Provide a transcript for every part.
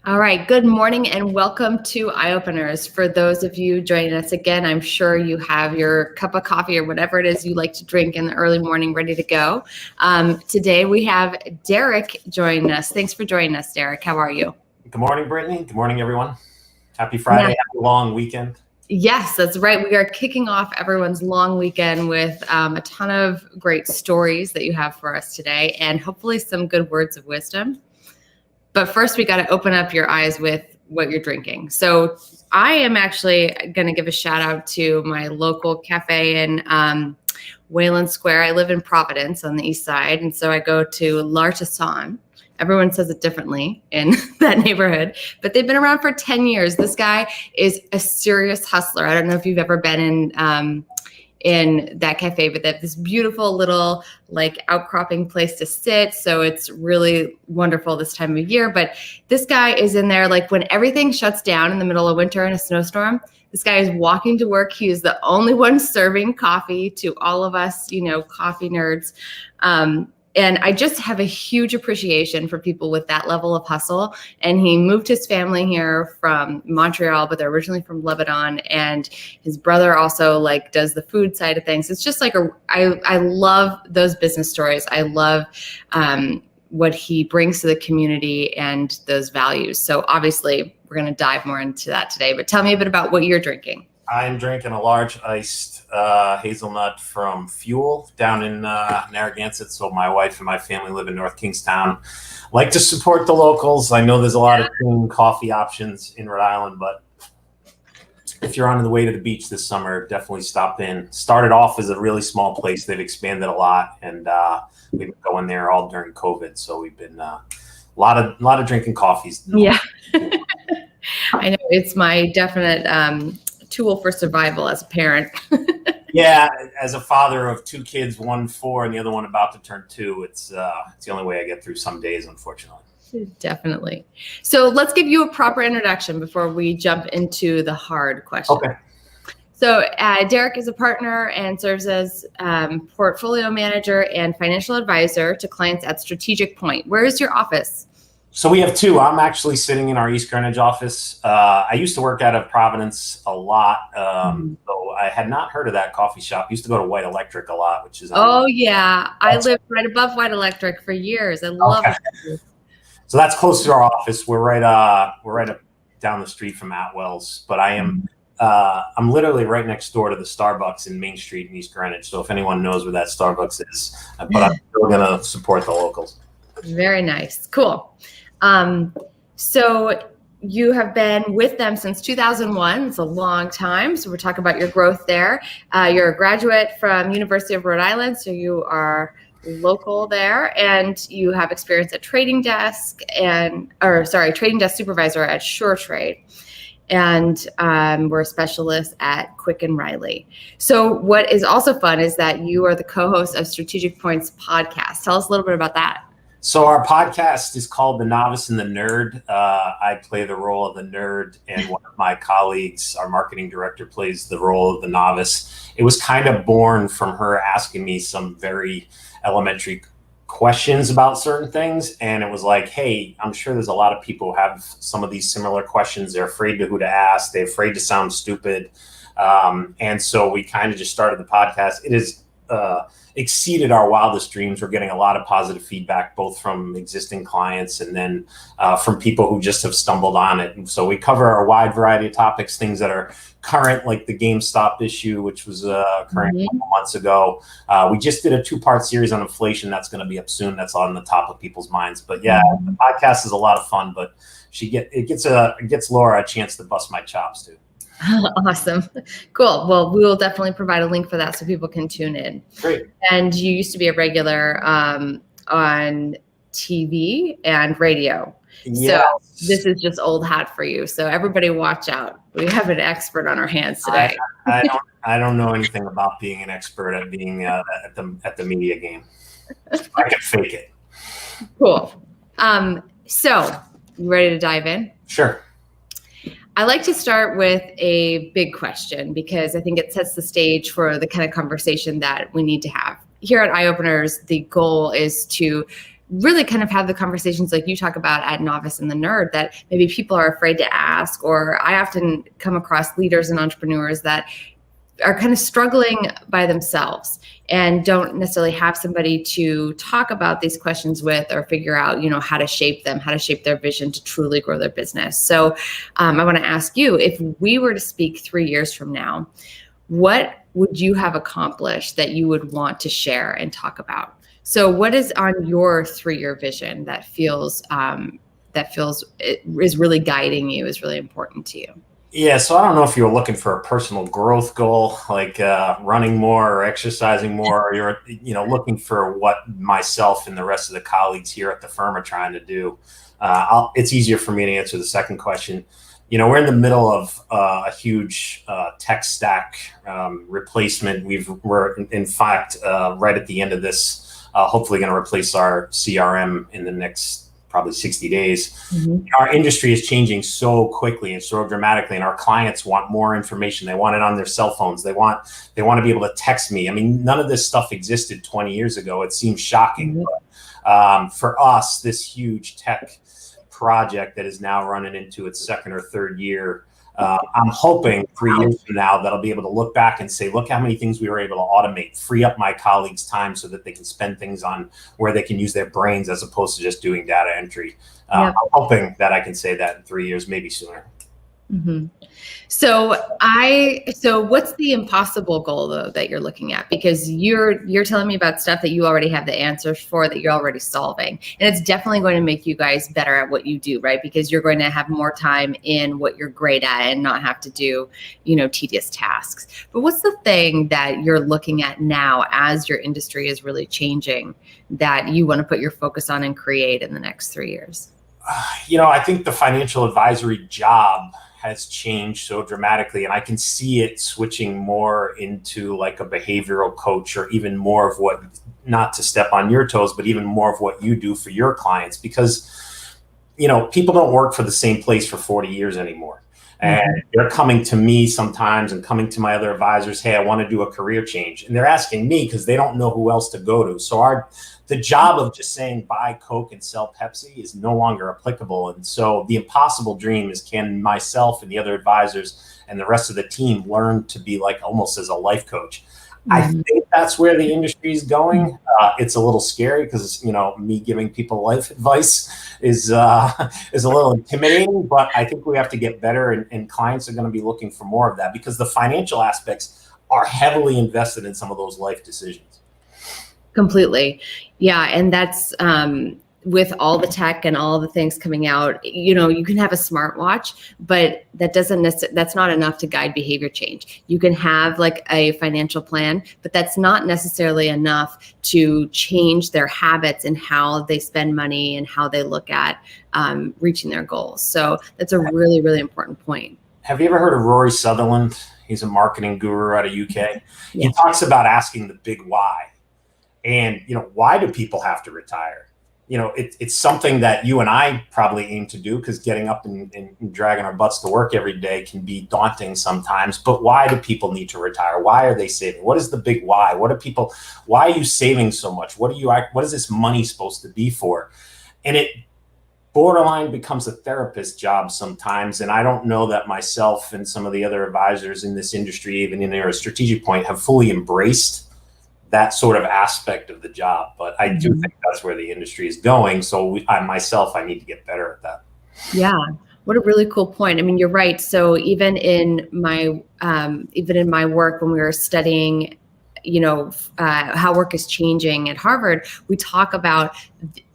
All right, good morning and welcome to Eye Openers. For those of you joining us again, I'm sure you have your cup of coffee or whatever it is you like to drink in the early morning ready to go. Today we have Derek joining us. Thanks for joining us, Derek. How are you? Good morning, Brittany. Good morning, everyone. Happy Friday. Happy long weekend. Yes, that's right. We are kicking off everyone's long weekend with a ton of great stories that you have for us today and hopefully some good words of wisdom. But first, we got to open up your eyes with what you're drinking. So I am actually going to give a shout out to my local cafe in Wayland Square. I live in Providence on the east side. And so I go to L'Artisan. Everyone says it differently in that neighborhood, but they've been around for 10 years. This guy is a serious hustler. I don't know if you've ever been in that cafe, but they have this beautiful little like outcropping place to sit. So it's really wonderful this time of year. But this guy is in there like when everything shuts down in the middle of winter in a snowstorm. This guy is walking to work. He is the only one serving coffee to all of us, coffee nerds. And I just have a huge appreciation for people with that level of hustle. And he moved his family here from Montreal, but they're originally from Lebanon. And his brother also does the food side of things. It's just I love those business stories. I love what he brings to the community and those values. So obviously we're going to dive more into that today, but tell me a bit about what you're drinking. I'm drinking a large iced hazelnut from Fuel down in Narragansett. So my wife and my family live in North Kingstown. Like to support the locals. I know there's a lot of clean coffee options in Rhode Island, but if you're on the way to the beach this summer, definitely stop in. Started off as a really small place. They've expanded a lot, and we've been going there all during COVID. So we've been a lot of drinking coffees. Yeah, I know it's my definite tool for survival as a parent. Yeah, as a father of two kids, one 4 and the other one about to turn 2, it's the only way I get through some days, unfortunately. Definitely. So let's give you a proper introduction before we jump into the hard question. Okay. So Derek is a partner and serves as portfolio manager and financial advisor to clients at Strategic Point. Where is your office? So we have 2. I'm actually sitting in our East Greenwich office. I used to work out of Providence a lot. So I had not heard of that coffee shop. Used to go to White Electric a lot, which is I lived right above White Electric for years. I love it. So that's close to our office. We're right up down the street from Atwell's. But I'm literally right next door to the Starbucks in Main Street in East Greenwich. So if anyone knows where that Starbucks is, but I'm still gonna support the locals. Very nice. Cool. So you have been with them since 2001. It's a long time. So we're talking about your growth there. You're a graduate from University of Rhode Island. So you are local there, and you have experience at trading desk trading desk supervisor at Sure Trade. And we're a specialist at Quick and Riley. So what is also fun is that you are the co-host of Strategic Point's podcast. Tell us a little bit about that. So our podcast is called The Novice and the Nerd. I play the role of the nerd, and one of my colleagues, our marketing director, plays the role of the novice. It was kind of born from her asking me some very elementary questions about certain things. And it was like, hey, I'm sure there's a lot of people who have some of these similar questions. They're afraid to who to ask. They're afraid to sound stupid. And so we kind of just started the podcast. It is exceeded our wildest dreams. We're getting a lot of positive feedback, both from existing clients and then from people who just have stumbled on it. And so we cover a wide variety of topics, things that are current, like the GameStop issue, which was current a couple months ago. We just did a 2-part series on inflation that's going to be up soon. That's on the top of people's minds. But yeah, the podcast is a lot of fun, but it gets Laura a chance to bust my chops too. Awesome. Cool. Well, we will definitely provide a link for that so people can tune in. Great. And you used to be a regular on TV and radio. Yes. So this is just old hat for you. So everybody watch out. We have an expert on our hands today. I don't know anything about being an expert at being at the media game. I can fake it. Cool. So you ready to dive in? Sure. I like to start with a big question because I think it sets the stage for the kind of conversation that we need to have. Here at Eye Openers, the goal is to really kind of have the conversations like you talk about at Novice and the Nerd that maybe people are afraid to ask. Or I often come across leaders and entrepreneurs that are kind of struggling by themselves and don't necessarily have somebody to talk about these questions with or figure out, how to shape them, how to shape their vision to truly grow their business. So I want to ask you, if we were to speak 3 years from now, what would you have accomplished that you would want to share and talk about? So what is on your 3-year vision that feels is really guiding you, is really important to you? Yeah, so I don't know if you're looking for a personal growth goal, like running more or exercising more, or you're, looking for what myself and the rest of the colleagues here at the firm are trying to do. It's easier for me to answer the second question. We're in the middle of a huge tech stack replacement. We're in fact right at the end of this, hopefully going to replace our CRM in the next probably 60 days. Mm-hmm. Our industry is changing so quickly and so dramatically, and our clients want more information. They want it on their cell phones. They want to be able to text me. I mean, none of this stuff existed 20 years ago. It seems shocking. Mm-hmm. But for us, this huge tech project that is now running into its second or third year, I'm hoping 3 years from now that I'll be able to look back and say, look how many things we were able to automate, free up my colleagues' time so that they can spend things on where they can use their brains as opposed to just doing data entry. I'm hoping that I can say that in 3 years, maybe sooner. Mm-hmm. So what's the impossible goal though that you're looking at? Because you're telling me about stuff that you already have the answers for, that you're already solving. And it's definitely going to make you guys better at what you do, right? Because you're going to have more time in what you're great at and not have to do, tedious tasks. But what's the thing that you're looking at now as your industry is really changing that you want to put your focus on and create in the next 3 years? I think the financial advisory job has changed so dramatically, and I can see it switching more into like a behavioral coach, or even more of what, not to step on your toes, but even more of what you do for your clients, because people don't work for the same place for 40 years anymore. And they're coming to me sometimes and coming to my other advisors, hey, I want to do a career change. And they're asking me because they don't know who else to go to. So the job of just saying buy Coke and sell Pepsi is no longer applicable. And so the impossible dream is, can myself and the other advisors and the rest of the team learn to be like almost as a life coach? I think that's where the industry is going. It's a little scary because, me giving people life advice is a little intimidating, but I think we have to get better, and clients are going to be looking for more of that because the financial aspects are heavily invested in some of those life decisions. Completely. Yeah. And that's, with all the tech and all the things coming out, you can have a smartwatch, but that's not enough to guide behavior change. You can have like a financial plan, but that's not necessarily enough to change their habits and how they spend money and how they look at reaching their goals. So that's a really, really important point. Have you ever heard of Rory Sutherland? He's a marketing guru out of UK. Yeah. He talks about asking the big why. And, why do people have to retire? It's something that you and I probably aim to do, because getting up and dragging our butts to work every day can be daunting sometimes. But why do people need to retire? Why are they saving? What is the big why? Why are you saving so much? What is this money supposed to be for? And it borderline becomes a therapist job sometimes. And I don't know that myself and some of the other advisors in this industry, even in their strategic point, have fully embraced that sort of aspect of the job. But I do think that's where the industry is going. So I need to get better at that. Yeah. What a really cool point. I mean, you're right. So even in my work, when we were studying, how work is changing at Harvard, we talk about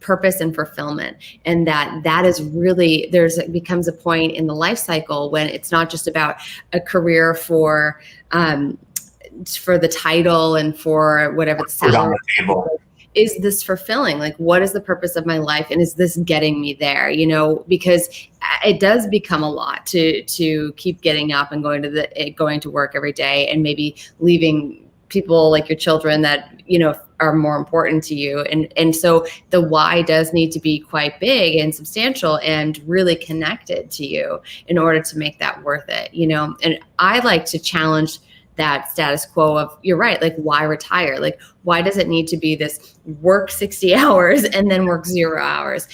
purpose and fulfillment, and that is really, becomes a point in the life cycle when it's not just about a career for the title and for whatever the salary is. This fulfilling? Like, what is the purpose of my life, and is this getting me there? Because it does become a lot to keep getting up and going to work every day, and maybe leaving people like your children that are more important to you, and so the why does need to be quite big and substantial and really connected to you in order to make that worth it. And I like to challenge that status quo of, you're right, like, why retire? Like, why does it need to be this work 60 hours and then work 0 hours?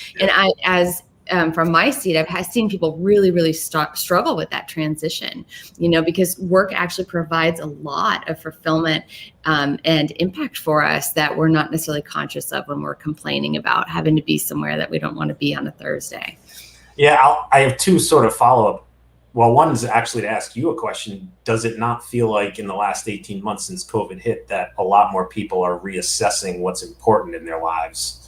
And from my seat, I've seen people really, really struggle with that transition, because work actually provides a lot of fulfillment and impact for us that we're not necessarily conscious of when we're complaining about having to be somewhere that we don't want to be on a Thursday. Yeah, I have two sort of follow-up. Well, one is actually to ask you a question. Does it not feel like in the last 18 months since COVID hit that a lot more people are reassessing what's important in their lives?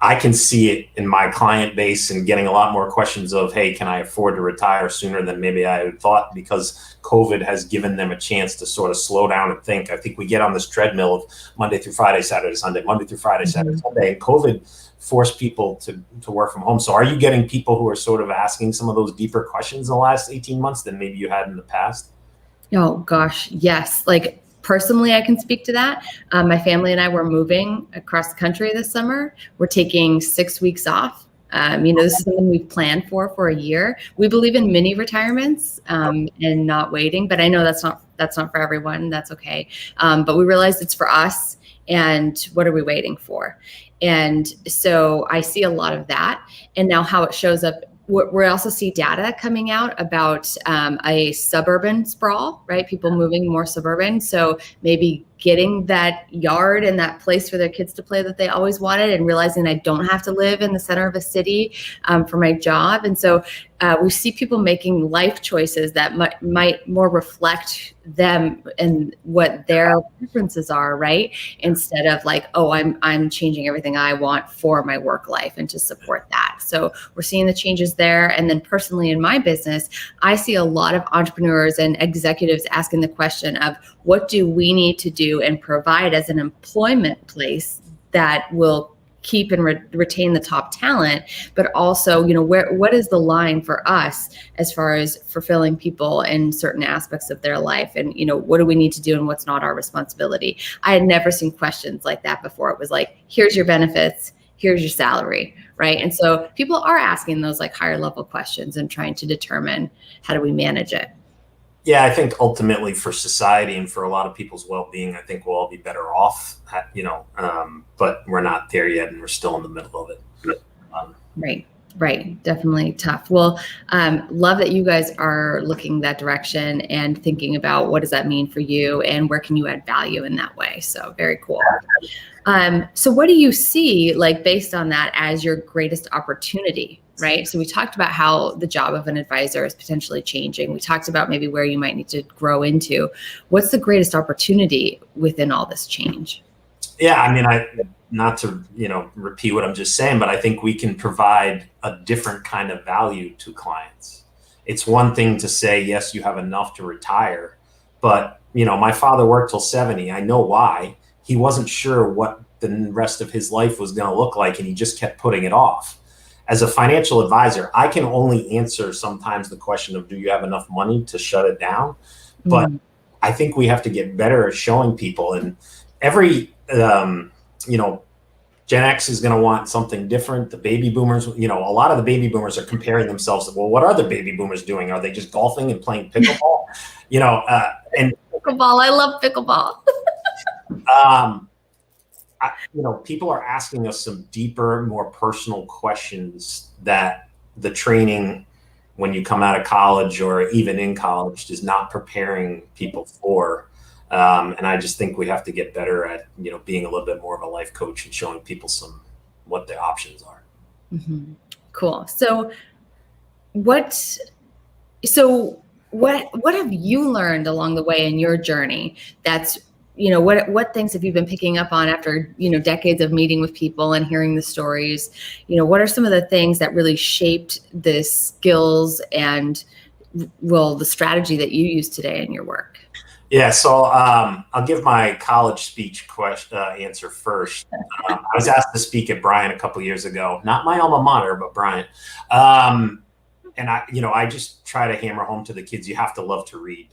I can see it in my client base and getting a lot more questions of, hey, can I afford to retire sooner than maybe I had thought, because COVID has given them a chance to sort of slow down and think. I think we get on this treadmill of Monday through Friday, Saturday, Sunday, Monday through Friday, Saturday, Sunday, and COVID forced people to work from home. So are you getting people who are sort of asking some of those deeper questions in the last 18 months than maybe you had in the past? Oh, gosh, yes. Like, personally, I can speak to that. My family and I were moving across the country this summer. We're taking 6 weeks off. This is something we've planned for a year. We believe in mini retirements and not waiting, but I know that's not for everyone. That's okay. But we realized it's for us. And what are we waiting for? And so I see a lot of that. And now how it shows up, we also see data coming out about a suburban sprawl, right? People moving more suburban. So maybe getting that yard and that place for their kids to play that they always wanted, and realizing I don't have to live in the center of a city for my job. And so we see people making life choices that might more reflect them and what their preferences are, right? Instead of like, oh, I'm changing everything I want for my work life and to support that. So we're seeing the changes there. And then personally in my business, I see a lot of entrepreneurs and executives asking the question of, what do we need to do and provide as an employment place that will keep and retain the top talent, but also, what is the line for us as far as fulfilling people in certain aspects of their life? And, what do we need to do and what's not our responsibility? I had never seen questions like that before. It was like, here's your benefits, here's your salary, right? And so people are asking those like higher level questions and trying to determine, how do we manage it? Yeah, I think ultimately for society and for a lot of people's well-being, I think we'll all be better off, but we're not there yet, and we're still in the middle of it. Right. Definitely tough. Well, love that you guys are looking that direction and thinking about what does that mean for you and where can you add value in that way. So very cool. So what do you see, like, based on that as your greatest opportunity, right? So we talked about how the job of an advisor is potentially changing. We talked about maybe where you might need to grow into. What's the greatest opportunity within all this change? Yeah, I mean, not to, repeat what I'm just saying, but I think we can provide a different kind of value to clients. It's one thing to say, yes, you have enough to retire, but, my father worked till 70. I know why. He wasn't sure what the rest of his life was going to look like, and he just kept putting it off. As a financial advisor, I can only answer sometimes the question of, do you have enough money to shut it down? But I think we have to get better at showing people, and every, Gen X is going to want something different. The baby boomers, a lot of the baby boomers are comparing themselves to, well, what are the baby boomers doing? Are they just golfing and playing pickleball? And pickleball. I love pickleball. People are asking us some deeper, more personal questions that the training when you come out of college or even in college is not preparing people for. And I just think we have to get better at, being a little bit more of a life coach and showing people what the options are. Mm-hmm. Cool. So what have you learned along the way in your journey that's, what things have you been picking up on after, decades of meeting with people and hearing the stories? What are some of the things that really shaped the skills and, the strategy that you use today in your work? Yeah, so I'll give my college speech answer first. I was asked to speak at Bryant a couple years ago, not my alma mater, but Bryant. And I just try to hammer home to the kids, you have to love to read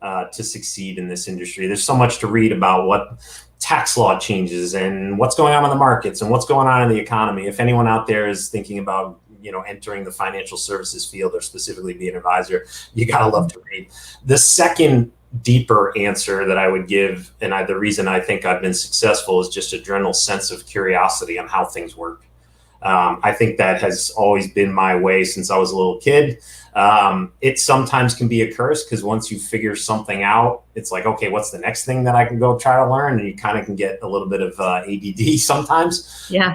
to succeed in this industry. There's so much to read about what tax law changes and what's going on in the markets and what's going on in the economy. If anyone out there is thinking about, entering the financial services field or specifically be an advisor, you got to love to read. The second deeper answer that I would give, and the reason I think I've been successful, is just a general sense of curiosity on how things work. I think that has always been my way since I was a little kid. It sometimes can be a curse, because once you figure something out, it's like, okay, what's the next thing that I can go try to learn? And you kind of can get a little bit of ADD sometimes. Yeah.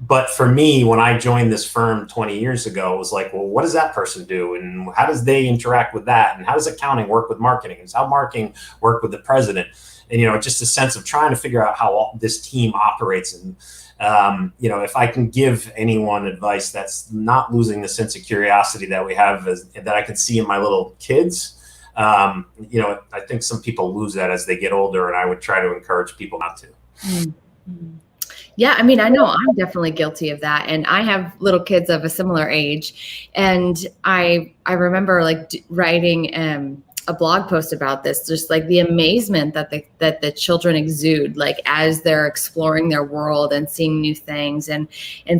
But for me, when I joined this firm 20 years ago, it was like, well, what does that person do? And how does they interact with that? And how does accounting work with marketing? And how marketing work with the president? And, just a sense of trying to figure out how this team operates. And, if I can give anyone advice that's not losing the sense of curiosity that we have, that I can see in my little kids, I think some people lose that as they get older, and I would try to encourage people not to. Mm-hmm. Yeah, I mean, I know I'm definitely guilty of that, and I have little kids of a similar age, and I remember writing a blog post about this, just like the amazement that the children exude, like as they're exploring their world and seeing new things, and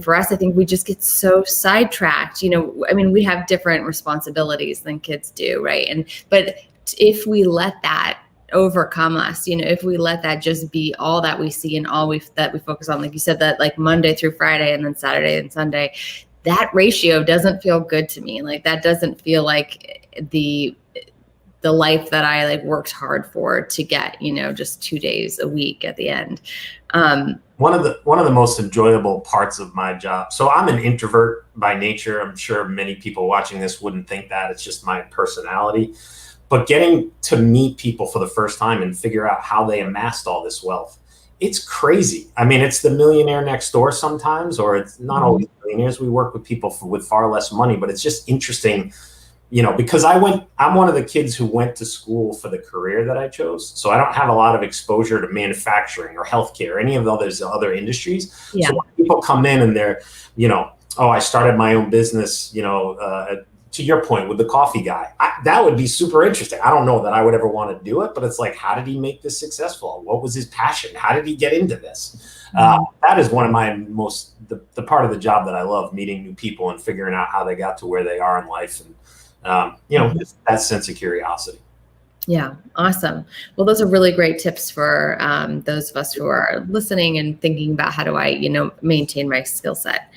for us, I think we just get so sidetracked. I mean, we have different responsibilities than kids do, right? But if we let that overcome us, if we let that just be all that we see and all that we focus on, like you said, that like Monday through Friday and then Saturday and Sunday, that ratio doesn't feel good to me. Like that doesn't feel like the life that I worked hard for to get, just 2 days a week at the end. One of the most enjoyable parts of my job. So I'm an introvert by nature. I'm sure many people watching this wouldn't think that. It's just my personality. But getting to meet people for the first time and figure out how they amassed all this wealth, it's crazy. I mean, it's the millionaire next door sometimes, or it's not always millionaires. We work with people with far less money, but it's just interesting, because I'm one of the kids who went to school for the career that I chose. So I don't have a lot of exposure to manufacturing or healthcare, or any of those other industries. Yeah. So when people come in and they're, oh, I started my own business, to your point with the coffee guy, that would be super interesting. I don't know that I would ever want to do it, but it's like, how did he make this successful? What was his passion? How did he get into this? That is one of my the part of the job that I love, meeting new people and figuring out how they got to where they are in life. And, just that sense of curiosity. Yeah. Awesome. Well, those are really great tips for those of us who are listening and thinking about how do I, maintain my skill set.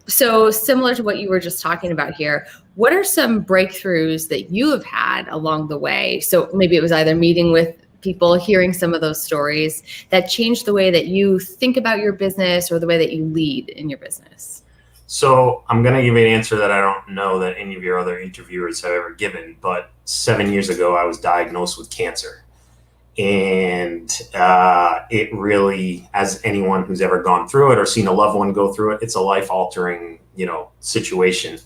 So similar to what you were just talking about here, what are some breakthroughs that you have had along the way? So maybe it was either meeting with people, hearing some of those stories that changed the way that you think about your business or the way that you lead in your business. So I'm going to give you an answer that I don't know that any of your other interviewers have ever given, but 7 years ago, I was diagnosed with cancer. And it really, as anyone who's ever gone through it or seen a loved one go through it, it's a life-altering, situation.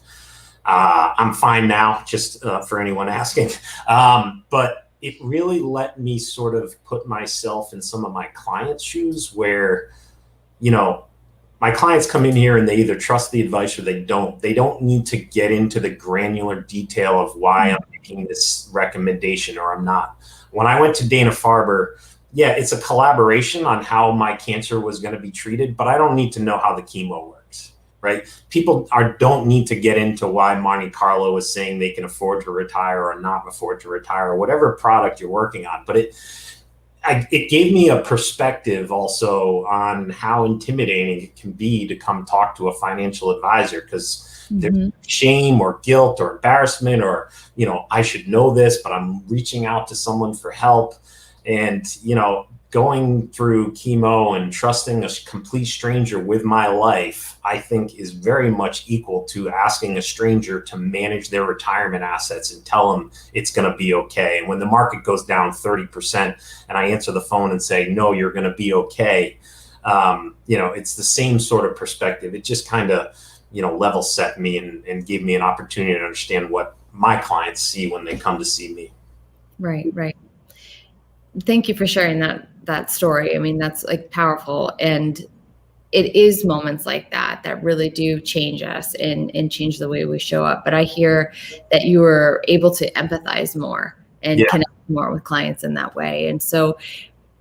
I'm fine now, just for anyone asking. But it really let me sort of put myself in some of my clients' shoes where, my clients come in here and they either trust the advice or they don't. They don't need to get into the granular detail of why I'm making this recommendation or I'm not. When I went to Dana-Farber, yeah, it's a collaboration on how my cancer was going to be treated, but I don't need to know how the chemo works, right? People don't need to get into why Monte Carlo is saying they can afford to retire or not afford to retire, or whatever product you're working on. But it gave me a perspective also on how intimidating it can be to come talk to a financial advisor, because there's shame or guilt or embarrassment or, I should know this, but I'm reaching out to someone for help. And, going through chemo and trusting a complete stranger with my life, I think is very much equal to asking a stranger to manage their retirement assets and tell them it's going to be okay. And when the market goes down 30% and I answer the phone and say, no, you're going to be okay. It's the same sort of perspective. It just kind of, level set me and gave me an opportunity to understand what my clients see when they come to see me. Right. Thank you for sharing that story. I mean, that's powerful. And it is moments like that really do change us and change the way we show up. But I hear that you were able to empathize more and connect more with clients in that way. And so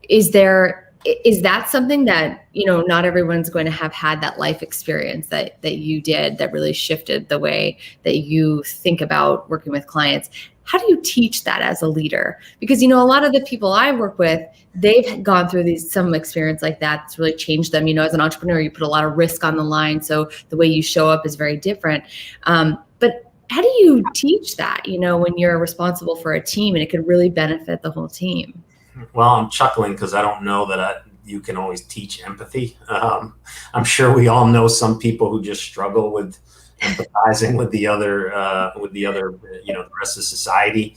is there is that something that, not everyone's going to have had that life experience that you did that really shifted the way that you think about working with clients? How do you teach that as a leader? Because, a lot of the people I work with, they've gone through some experience like that that's really changed them. As an entrepreneur, you put a lot of risk on the line. So the way you show up is very different. But how do you teach that, when you're responsible for a team and it could really benefit the whole team? Well, I'm chuckling because I don't know that you can always teach empathy. I'm sure we all know some people who just struggle with empathizing with the other, the rest of society.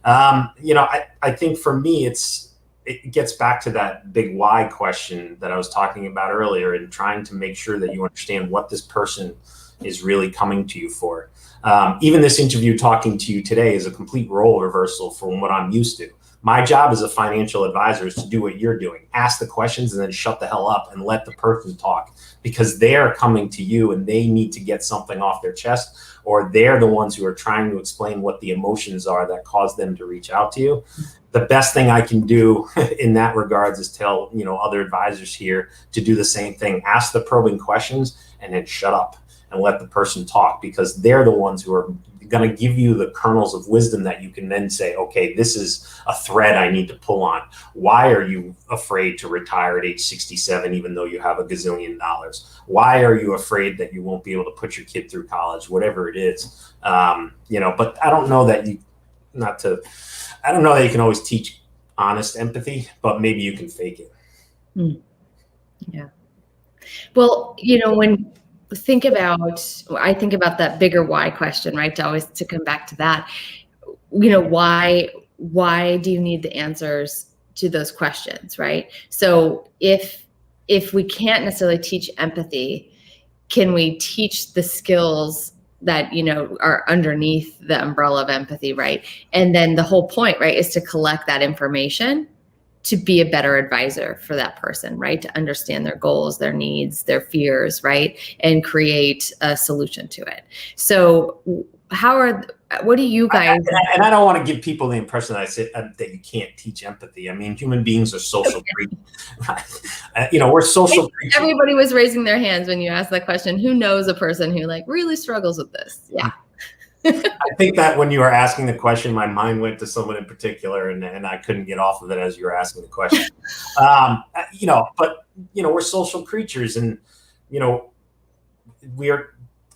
I think for me, it gets back to that big why question that I was talking about earlier, and trying to make sure that you understand what this person is really coming to you for. Even this interview talking to you today is a complete role reversal from what I'm used to. My job as a financial advisor is to do what you're doing, ask the questions and then shut the hell up and let the person talk, because they're coming to you and they need to get something off their chest, or they're the ones who are trying to explain what the emotions are that cause them to reach out to you. The best thing I can do in that regards is tell, other advisors here to do the same thing, ask the probing questions and then shut up and let the person talk, because they're the ones who are going to give you the kernels of wisdom that you can then say, okay, this is a thread I need to pull on. Why are you afraid to retire at age 67, even though you have $1 gazillion? Why are you afraid that you won't be able to put your kid through college, whatever it is? But I don't know that you can always teach honest empathy, but maybe you can fake it. Yeah. Well, when I think about that bigger why question, right? To come back to that, why do you need the answers to those questions, right? So if we can't necessarily teach empathy, can we teach the skills that, are underneath the umbrella of empathy, right? And then the whole point, right, is to collect that information to be a better advisor for that person, right? To understand their goals, their needs, their fears, right? And create a solution to it. So what do you guys? And I don't want to give people the impression that I said that you can't teach empathy. I mean, human beings are social creatures. We're social creatures. Everybody was raising their hands when you asked that question. Who knows a person who really struggles with this? Yeah. I think that when you were asking the question, my mind went to someone in particular, and I couldn't get off of it as you were asking the question. We're social creatures, and a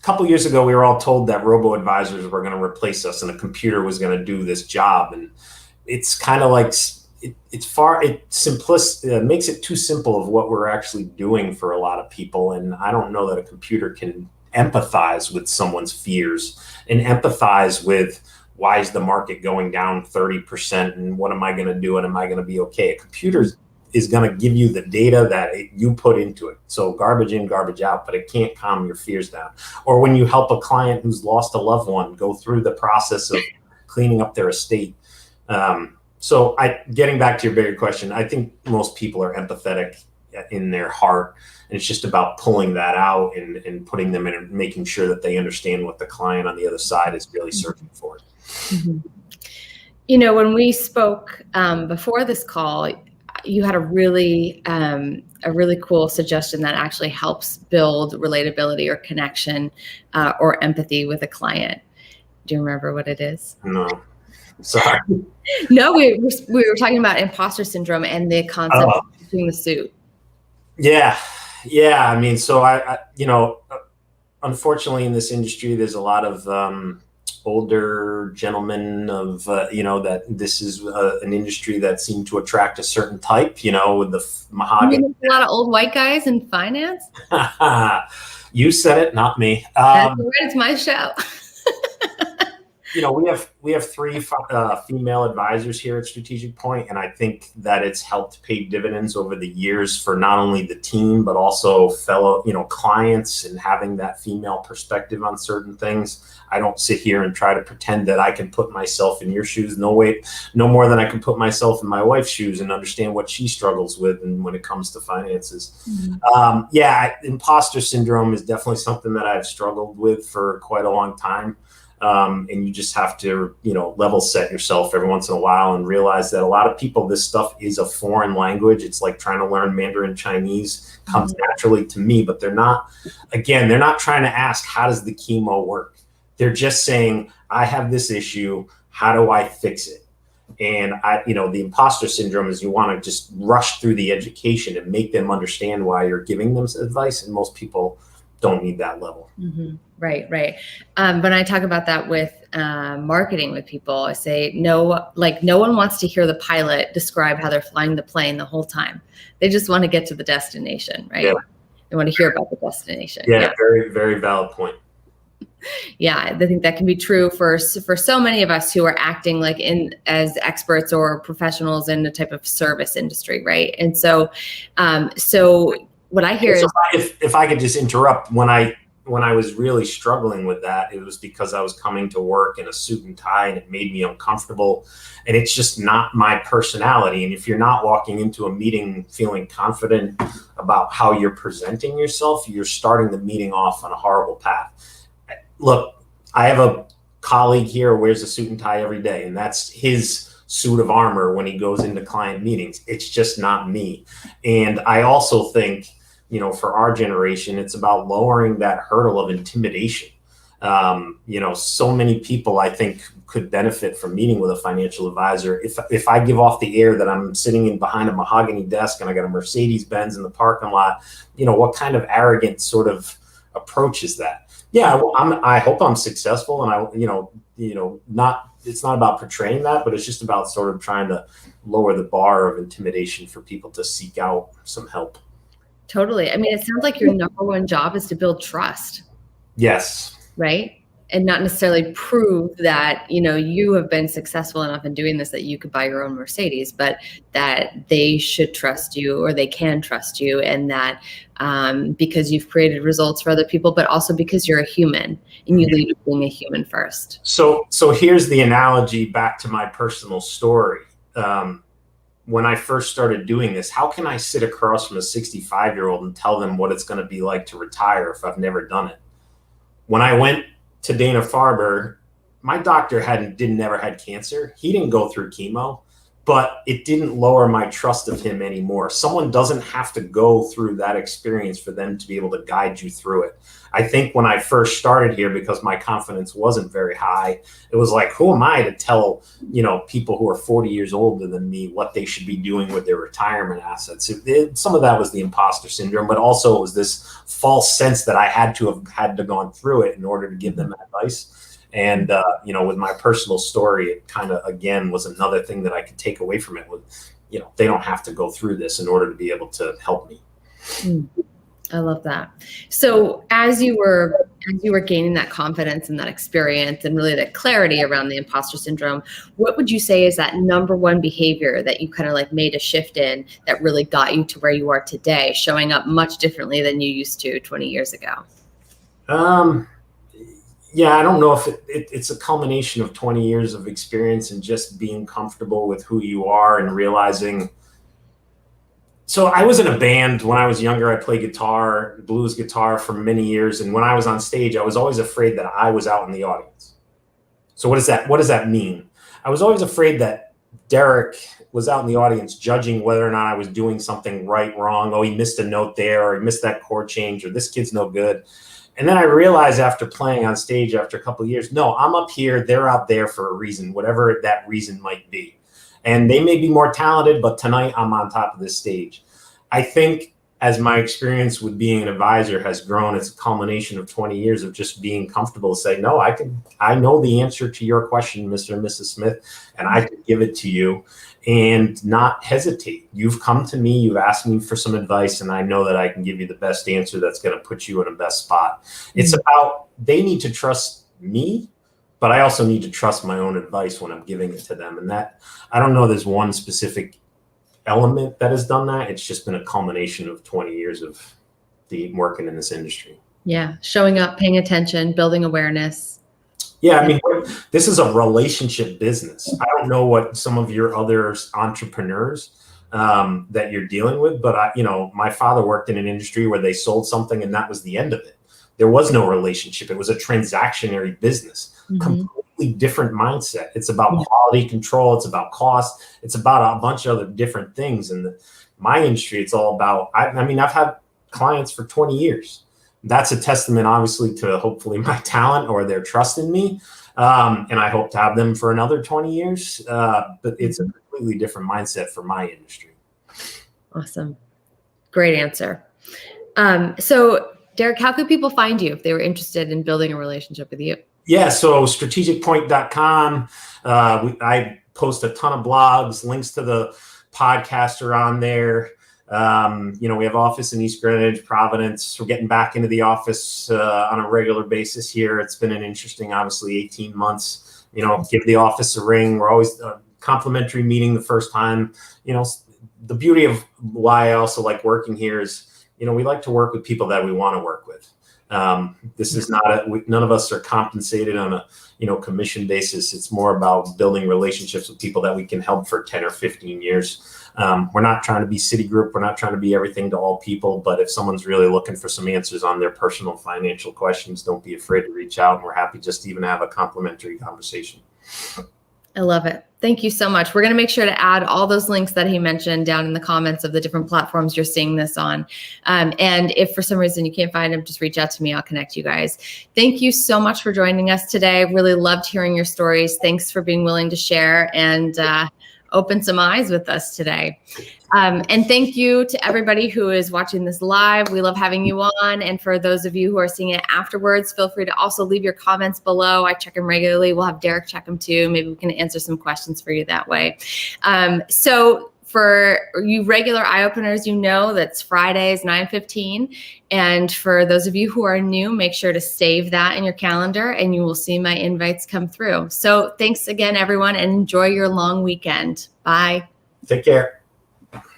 couple years ago we were all told that robo-advisors were going to replace us and a computer was going to do this job, and it's kind of like it makes it too simple of what we're actually doing for a lot of people, and I don't know that a computer can empathize with someone's fears and empathize with why is the market going down 30% and what am I going to do and am I going to be okay? A computer is going to give you the data that you put into it. So garbage in, garbage out, but it can't calm your fears down. Or when you help a client who's lost a loved one go through the process of cleaning up their estate. Getting back to your bigger question, I think most people are empathetic in their heart. And it's just about pulling that out and putting them in and making sure that they understand what the client on the other side is really searching for. Mm-hmm. When we spoke before this call, you had a really cool suggestion that actually helps build relatability or connection or empathy with a client. Do you remember what it is? No. Sorry. No, we were talking about imposter syndrome and the concept of doing the suit. Yeah. I mean, so I unfortunately in this industry, there's a lot of older gentlemen of, that this is an industry that seemed to attract a certain type, with the mahogany. You mean a lot of old white guys in finance? You said it, not me. That's right, it's my show. We have 3 female advisors here at Strategic Point, and I think that it's helped pay dividends over the years for not only the team but also fellow clients, and having that female perspective on certain things. I don't sit here and try to pretend that I can put myself in your shoes. No more than I can put myself in my wife's shoes and understand what she struggles with and when it comes to finances. Mm-hmm. Imposter syndrome is definitely something that I've struggled with for quite a long time. And you just have to, level set yourself every once in a while and realize that a lot of people, this stuff is a foreign language. It's like trying to learn Mandarin Chinese, comes naturally to me, but they're not trying to ask, how does the chemo work? They're just saying, I have this issue. How do I fix it? And the imposter syndrome is you want to just rush through the education and make them understand why you're giving them advice. And most people don't need that level. Mm-hmm. Right. When I talk about that with marketing with people, I say, no one wants to hear the pilot describe how they're flying the plane the whole time. They just want to get to the destination, right? Yeah. They want to hear about the destination. Yeah. Very, very valid point. Yeah, I think that can be true for so many of us who are acting like as experts or professionals in a type of service industry, right? And so what I hear is, if I could just interrupt, when I was really struggling with that, it was because I was coming to work in a suit and tie, and it made me uncomfortable, and it's just not my personality. And if you're not walking into a meeting feeling confident about how you're presenting yourself, you're starting the meeting off on a horrible path. Look, I have a colleague here who wears a suit and tie every day, and that's his suit of armor when he goes into client meetings. It's just not me. And I also think, for our generation, it's about lowering that hurdle of intimidation. So many people, I think, could benefit from meeting with a financial advisor. If I give off the air that I'm sitting in behind a mahogany desk and I got a Mercedes-Benz in the parking lot, what kind of arrogant sort of approach is that? Yeah, well, I hope I'm successful, and it's not about portraying that, but it's just about sort of trying to lower the bar of intimidation for people to seek out some help. Totally. I mean, it sounds like your number one job is to build trust. Yes. Right. And not necessarily prove that, you have been successful enough in doing this that you could buy your own Mercedes, but that they should trust you, or they can trust you. And that because you've created results for other people, but also because you're a human and you lead with being a human first. So here's the analogy back to my personal story. When I first started doing this, how can I sit across from a 65-year-old and tell them what it's going to be like to retire if I've never done it? When I went to Dana-Farber, my doctor never had cancer. He didn't go through chemo, but it didn't lower my trust of him anymore. Someone doesn't have to go through that experience for them to be able to guide you through it. I think when I first started here, because my confidence wasn't very high, it was like, who am I to tell, people who are 40 years older than me what they should be doing with their retirement assets? Some of that was the imposter syndrome, but also it was this false sense that I had to have gone through it in order to give them advice. And, with my personal story, it kind of, again, was another thing that I could take away from it. They don't have to go through this in order to be able to help me. I love that. So as you were gaining that confidence and that experience and really that clarity around the imposter syndrome, what would you say is that number one behavior that you kind of like made a shift in that really got you to where you are today, showing up much differently than you used to 20 years ago? Yeah, I don't know if it's a culmination of 20 years of experience and just being comfortable with who you are and realizing. So I was in a band when I was younger. I played guitar, blues guitar, for many years. And when I was on stage, I was always afraid that I was out in the audience. So what does that mean? I was always afraid that Derek was out in the audience judging whether or not I was doing something right, wrong. Oh, he missed a note there, or he missed that chord change, or this kid's no good. And then I realized after playing on stage after a couple of years, no, I'm up here, they're out there for a reason, whatever that reason might be. And they may be more talented, but tonight I'm on top of this stage. I think as my experience with being an advisor has grown, it's a culmination of 20 years of just being comfortable to say, no, I know the answer to your question, Mr. and Mrs. Smith, and I can give it to you, and not hesitate. You've come to me, you've asked me for some advice, and I know that I can give you the best answer that's going to put you in the best spot. It's about, they need to trust me, but I also need to trust my own advice when I'm giving it to them. And that, I don't know, there's one specific element that has done that. It's just been a culmination of 20 years of working in this industry. Yeah. Showing up, paying attention, building awareness. Yeah. I mean, this is a relationship business. I don't know what some of your other entrepreneurs that you're dealing with, but my father worked in an industry where they sold something and that was the end of it. there was no relationship. It was a transactionary business. Mhm. Completely different mindset. It's about quality control. It's about cost. It's about a bunch of other different things. And my industry, it's all about, I mean, I've had clients for 20 years. That's a testament, obviously, to hopefully my talent or their trust in me. And I hope to have them for another 20 years. But it's a completely different mindset for my industry. Awesome. Great answer. So Derek, how could people find you if they were interested in building a relationship with you? Yeah, so strategicpoint.com. I post a ton of blogs, links to the podcast are on there. We have office in East Greenwich, Providence. We're getting back into the office on a regular basis here. It's been an interesting, obviously, 18 months. Give the office a ring. We're always complimentary meeting the first time. The beauty of why I also like working here is, we like to work with people that we want to work with. This is not none of us are compensated on a commission basis. It's more about building relationships with people that we can help for 10 or 15 years. We're not trying to be Citigroup. We're not trying to be everything to all people. But if someone's really looking for some answers on their personal financial questions, don't be afraid to reach out. And we're happy just to even have a complimentary conversation. I love it. Thank you so much. We're going to make sure to add all those links that he mentioned down in the comments of the different platforms you're seeing this on. And if for some reason you can't find him, just reach out to me. I'll connect you guys. Thank you so much for joining us today. Really loved hearing your stories. Thanks for being willing to share and open some eyes with us today. And thank you to everybody who is watching this live. We love having you on. And for those of you who are seeing it afterwards, feel free to also leave your comments below. I check them regularly. We'll have Derek check them too. Maybe we can answer some questions for you that way. So for you regular eye openers, that's Fridays, 9:15. And for those of you who are new, make sure to save that in your calendar and you will see my invites come through. So thanks again, everyone, and enjoy your long weekend. Bye. Take care.